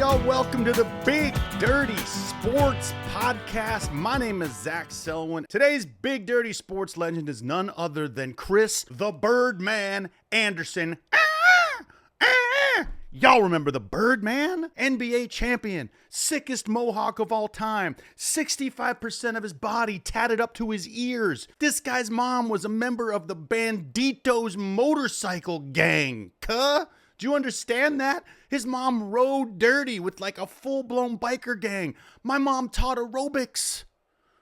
y'all? Welcome to the Big Dirty Sports Podcast. My name is Zach Selwyn. Today's Big Dirty Sports legend is none other than Chris the Birdman Andersen. Y'all remember the Birdman? NBA champion, sickest mohawk of all time, 65% of his body tatted up to his ears. This guy's mom was a member of the Banditos motorcycle gang. Do you understand that? His mom rode dirty with like a full-blown biker gang. My mom taught aerobics.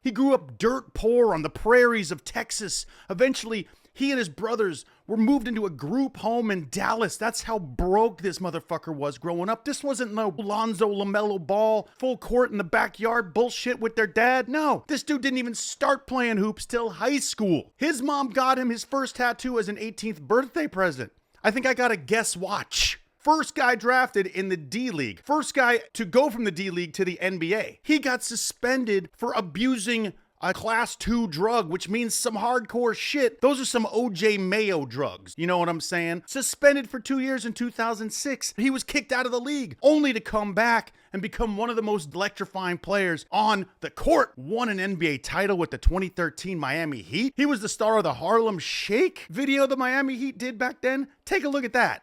He grew up dirt poor on the prairies of Texas. Eventually, he and his brothers were moved into a group home in Dallas. That's how broke this motherfucker was growing up. This wasn't no Lonzo LaMelo Ball, full court in the backyard bullshit with their dad. No, this dude didn't even start playing hoops till high school. His mom got him his first tattoo as an 18th birthday present. I think I got a guess watch. First guy drafted in the D-League. First guy to go from the D-League to the NBA. He got suspended for abusing a class 2 drug, which means some hardcore shit. Those are some OJ Mayo drugs. You know what I'm saying? Suspended for 2 years in 2006. He was kicked out of the league, only to come back and become one of the most electrifying players on the court. Won an NBA title with the 2013 Miami Heat. He was the star of the Harlem Shake video the Miami Heat did back then. Take a look at that.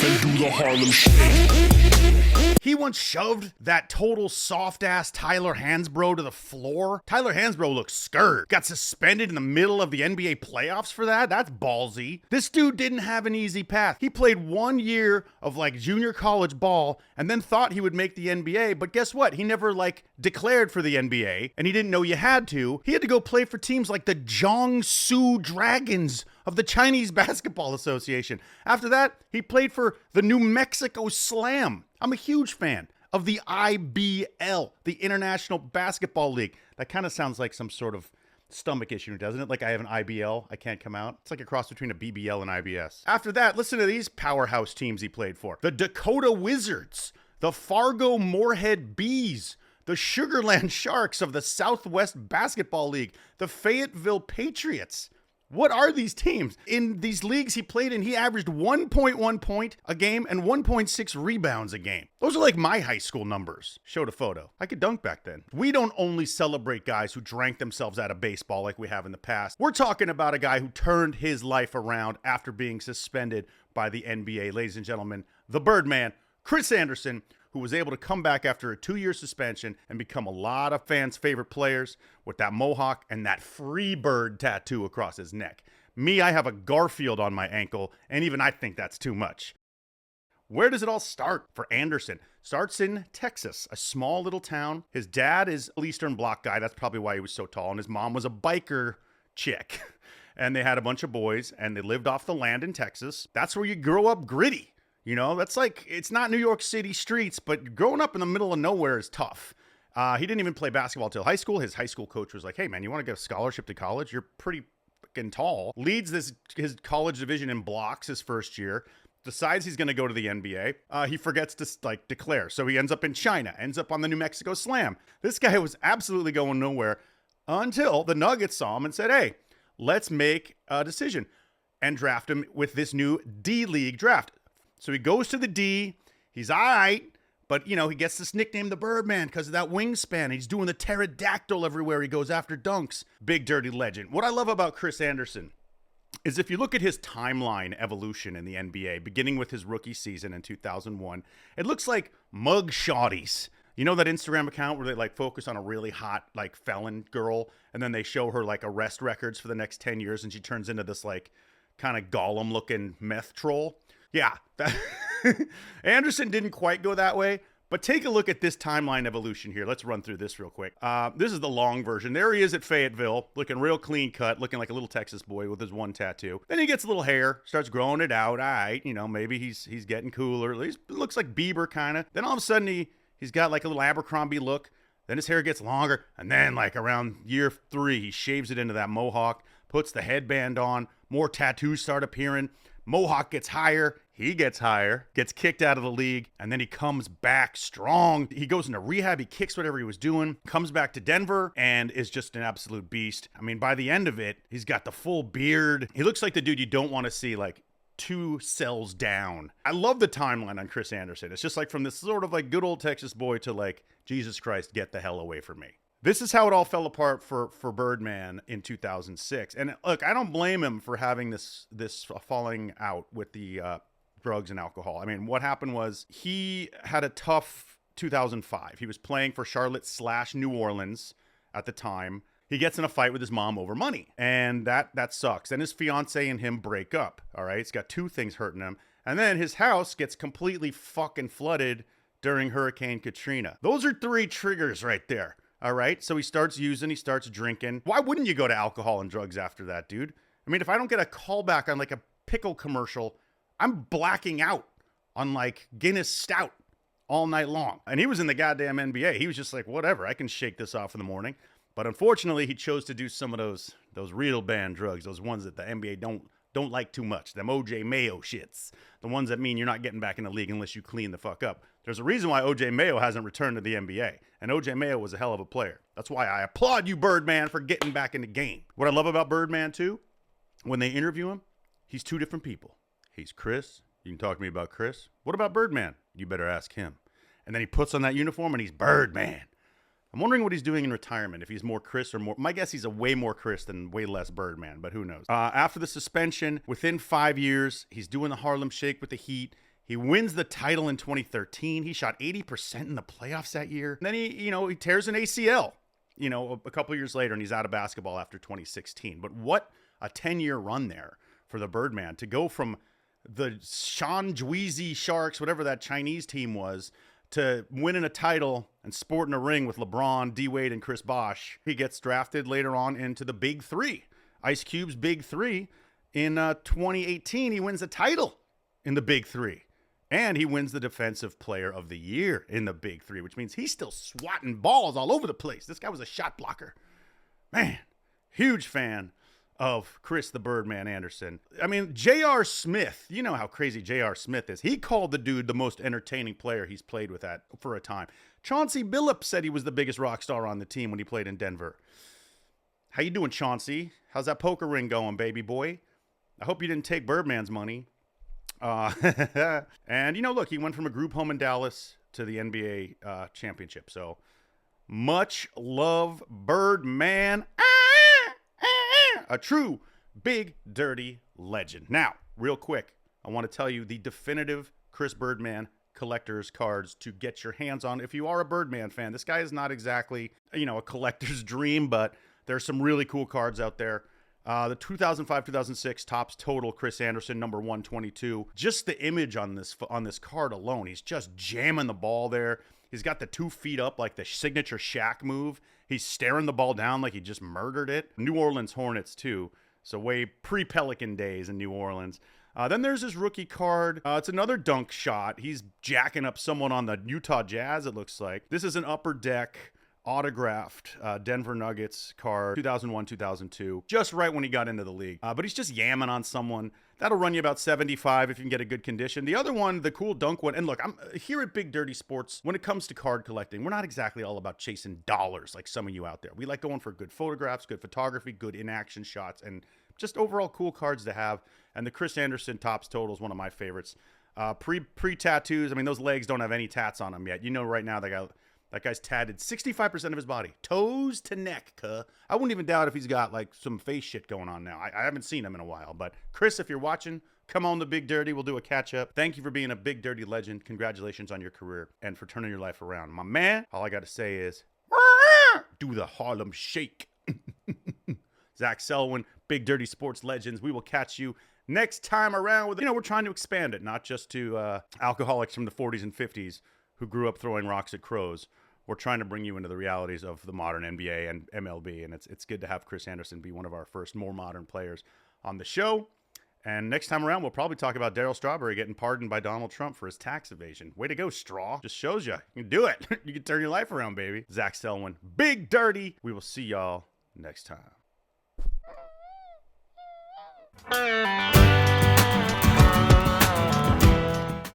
And do the Harlem Shake. He once shoved that total soft-ass Tyler Hansbrough to the floor. Tyler Hansbrough looks scared. Got suspended in the middle of the NBA playoffs for that? That's ballsy. This dude didn't have an easy path. He played 1 year of like junior college ball and then thought he would make the NBA, but guess what? He never declared for the NBA, and he didn't know you had to. He had to go play for teams like the Jiangsu Dragons of the Chinese Basketball Association. After that, he played for the New Mexico Slam. I'm a huge fan of the IBL, the International Basketball League. That kind of sounds like some sort of stomach issue, doesn't it? Like I have an IBL, I can't come out. It's like a cross between a BBL and IBS. After that, listen to these powerhouse teams he played for. The Dakota Wizards, the Fargo Moorhead Bees, the Sugarland Sharks of the Southwest Basketball League, the Fayetteville Patriots. What are these teams? In these leagues he played in, he averaged 1.1 point a game and 1.6 rebounds a game. Those are like my high school numbers. Showed a photo. I could dunk back then. We don't only celebrate guys who drank themselves out of baseball like we have in the past. We're talking about a guy who turned his life around after being suspended by the NBA. Ladies and gentlemen, the Birdman, Chris Andersen, who was able to come back after a 2-year suspension and become a lot of fans' favorite players with that mohawk and that free bird tattoo across his neck. Me, I have a Garfield on my ankle, and even I think that's too much. Where does it all start for Andersen? Starts in Texas, a small little town. His dad is an Eastern Bloc guy. That's probably why he was so tall. And his mom was a biker chick. And they had a bunch of boys, and they lived off the land in Texas. That's where you grow up gritty. You know, that's like, it's not New York City streets, but growing up in the middle of nowhere is tough. He didn't even play basketball till high school. His high school coach was like, hey, man, you want to get a scholarship to college? You're pretty fucking tall. Leads his college division in blocks his first year. Decides he's going to go to the NBA. He forgets to declare. So he ends up in China, ends up on the New Mexico Slam. This guy was absolutely going nowhere until the Nuggets saw him and said, hey, let's make a decision and draft him with this new D-League draft. So he goes to the D. He's all right, but, you know, he gets this nickname, the Birdman, because of that wingspan. He's doing the pterodactyl everywhere he goes after dunks. Big dirty legend. What I love about Chris Andersen is if you look at his timeline evolution in the NBA, beginning with his rookie season in 2001, it looks like mug shotties. You know that Instagram account where they focus on a really hot felon girl, and then they show her arrest records for the next 10 years, and she turns into this kind of Gollum looking meth troll? Yeah, Andersen didn't quite go that way, but take a look at this timeline evolution here. Let's run through this real quick. This is the long version. There he is at Fayetteville, looking real clean cut, looking like a little Texas boy with his one tattoo. Then he gets a little hair, starts growing it out. All right, you know, maybe he's getting cooler. At least looks like Bieber kind of. Then all of a sudden he's got a little Abercrombie look. Then his hair gets longer, and then around year 3, he shaves it into that mohawk, puts the headband on, more tattoos start appearing. Mohawk gets higher, he gets higher, gets kicked out of the league, and then he comes back strong. He goes into rehab, he kicks whatever he was doing, comes back to Denver, and is just an absolute beast. I mean, by the end of it, he's got the full beard. He looks like the dude you don't want to see, 2 cells down. I love the timeline on Chris Andersen. It's just like from this sort of like good old Texas boy to like, Jesus Christ, get the hell away from me. This is how it all fell apart for Birdman in 2006. And look, I don't blame him for having this falling out with the drugs and alcohol. I mean, what happened was he had a tough 2005. He was playing for Charlotte/New Orleans at the time. He gets in a fight with his mom over money, and that sucks. Then his fiance and him break up, all right? He's got 2 things hurting him. And then his house gets completely fucking flooded during Hurricane Katrina. Those are 3 triggers right there, all right? So he starts using, he starts drinking. Why wouldn't you go to alcohol and drugs after that, dude? I mean, if I don't get a callback on like a pickle commercial, I'm blacking out on like Guinness Stout all night long. And he was in the goddamn NBA. He was just like, whatever, I can shake this off in the morning. But unfortunately, he chose to do some of those real banned drugs, those ones that the NBA don't like too much, them OJ Mayo shits, the ones that mean you're not getting back in the league unless you clean the fuck up. There's a reason why OJ Mayo hasn't returned to the NBA, and OJ Mayo was a hell of a player. That's why I applaud you, Birdman, for getting back in the game. What I love about Birdman, too, when they interview him, he's 2 different people. He's Chris. You can talk to me about Chris. What about Birdman? You better ask him. And then he puts on that uniform, and he's Birdman. I'm wondering what he's doing in retirement, if he's more Chris or more... My guess he's a way more Chris than way less Birdman, but who knows. After the suspension, within 5 years, he's doing the Harlem Shake with the Heat. He wins the title in 2013. He shot 80% in the playoffs that year. And then he tears an ACL, a couple years later, and he's out of basketball after 2016. But what a 10-year run there for the Birdman to go from the Shanjuizi Sharks, whatever that Chinese team was, to winning a title and sporting a ring with LeBron, D-Wade, and Chris Bosh. He gets drafted later on into the Big 3. Ice Cube's Big 3. In 2018, he wins a title in the Big 3. And he wins the Defensive Player of the Year in the Big 3, which means he's still swatting balls all over the place. This guy was a shot blocker. Man, huge fan of Chris the Birdman Andersen. I mean, J.R. Smith, you know how crazy J.R. Smith is. He called the dude the most entertaining player he's played with at for a time. Chauncey Billups said he was the biggest rock star on the team when he played in Denver. How you doing, Chauncey? How's that poker ring going, baby boy? I hope you didn't take Birdman's money. And, look, he went from a group home in Dallas to the NBA championship. So, much love, Birdman. A true big dirty legend. Now, real quick, I want to tell you the definitive Chris Birdman collector's cards to get your hands on if you are a Birdman fan. This guy is not exactly, a collector's dream, but there's some really cool cards out there. The 2005-2006 Topps Total Chris Andersen, number 122. Just the image on this card alone, he's just jamming the ball there. He's got the 2 feet up like the signature Shaq move. He's staring the ball down like he just murdered it. New Orleans Hornets, too. So way pre-Pelican days in New Orleans. Then there's his rookie card. It's another dunk shot. He's jacking up someone on the Utah Jazz, it looks like. This is an upper deck autographed Denver Nuggets card, 2001-2002, just right when he got into the league. But he's just yamming on someone. That'll run you about $75 if you can get a good condition. The other one, the cool dunk one, and look, I'm here at Big Dirty Sports. When it comes to card collecting, we're not exactly all about chasing dollars like some of you out there. We like going for good photographs, good photography, good in-action shots, and just overall cool cards to have. And the Chris Andersen Topps Total is one of my favorites. Pre-tattoos, I mean, those legs don't have any tats on them yet. Right now that guy's tatted 65% of his body, toes to neck, cuh. I wouldn't even doubt if he's got like some face shit going on now. I haven't seen him in a while, but Chris, if you're watching, come on the Big Dirty. We'll do a catch up. Thank you for being a Big Dirty legend. Congratulations on your career and for turning your life around. My man, all I got to say is, do the Harlem Shake. Zach Selwyn, Big Dirty Sports Legends. We will catch you next time around with, we're trying to expand it, not just to alcoholics from the 40s and 50s who grew up throwing rocks at crows. We're trying to bring you into the realities of the modern NBA and MLB, and it's good to have Chris Andersen be one of our first more modern players on the show. And next time around, we'll probably talk about Darryl Strawberry getting pardoned by Donald Trump for his tax evasion. Way to go, Straw. Just shows you can do it. You can turn your life around, baby. Zach Selwyn, Big Dirty. We will see y'all next time.